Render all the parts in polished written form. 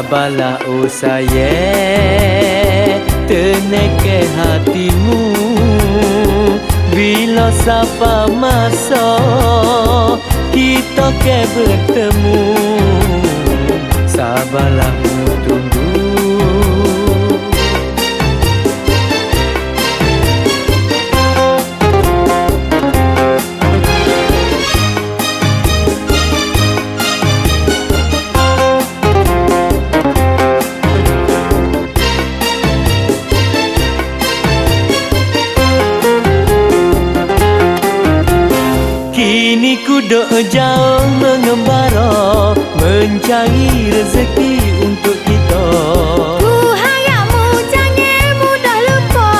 Sabarlah oh sayang, tenang ke hatimu. Bila sampai masa kita ke bertemu, sabarlah mu tunggu. Kini ku dok jauh mengembara, mencari rezeki untuk kita. Ku harapmu jangan mudah lupa,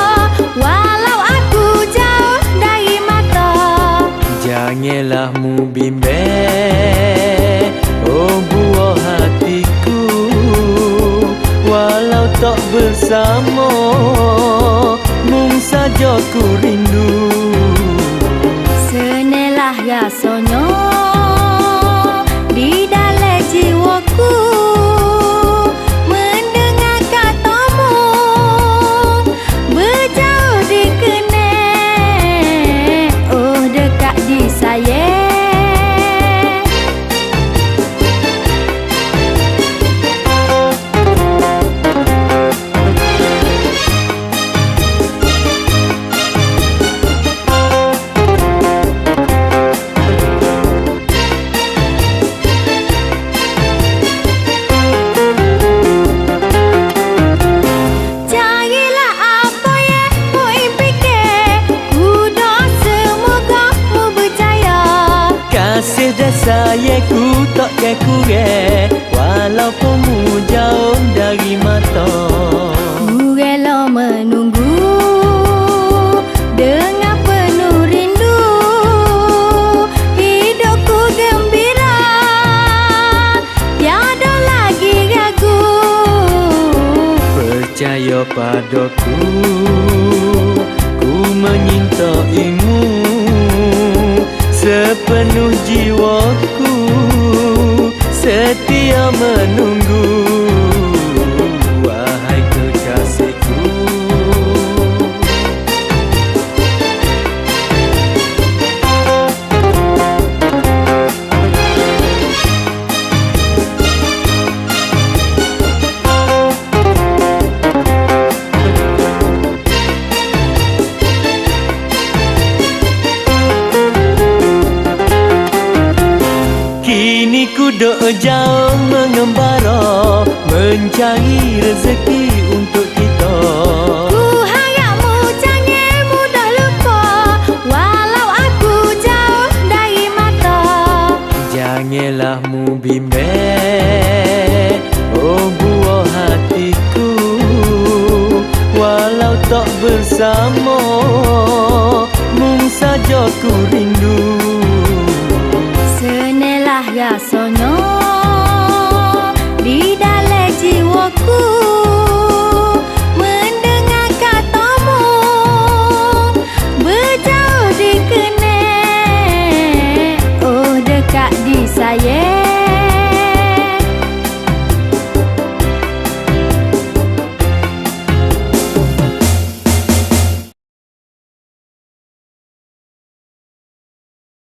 walau aku jauh dari mata. Janganlah mu bimbang, oh buah hatiku. Walau tak bersama, mung saja ku rindu. Senelah rasanya di dalam jiwaku, mendengar katamu berjauh dikenal, oh dekat disayang. Kasih dan sayangku takkan kurang, walaupun mu jauh dari mata. Ku rela menunggu dengan penuh rindu, hidupku gembira, tiada lagi ragu. Percaya padaku, ku menyintaimu sepenuh jiwaku, setia menunggu. Wahai kekasihku, kini ku dok jauh mengembara, mencari rezeki untuk kita. Ku harapmu jangan mudah lupa, walau aku jauh dari mata. Janganlah mu bimbang, oh buah hatiku. Walau tak bersama, mung saja ku rindu. Senelah rasanya di dalam jiwaku, mendengar katamu berjauh dikenal, oh dekat disayang.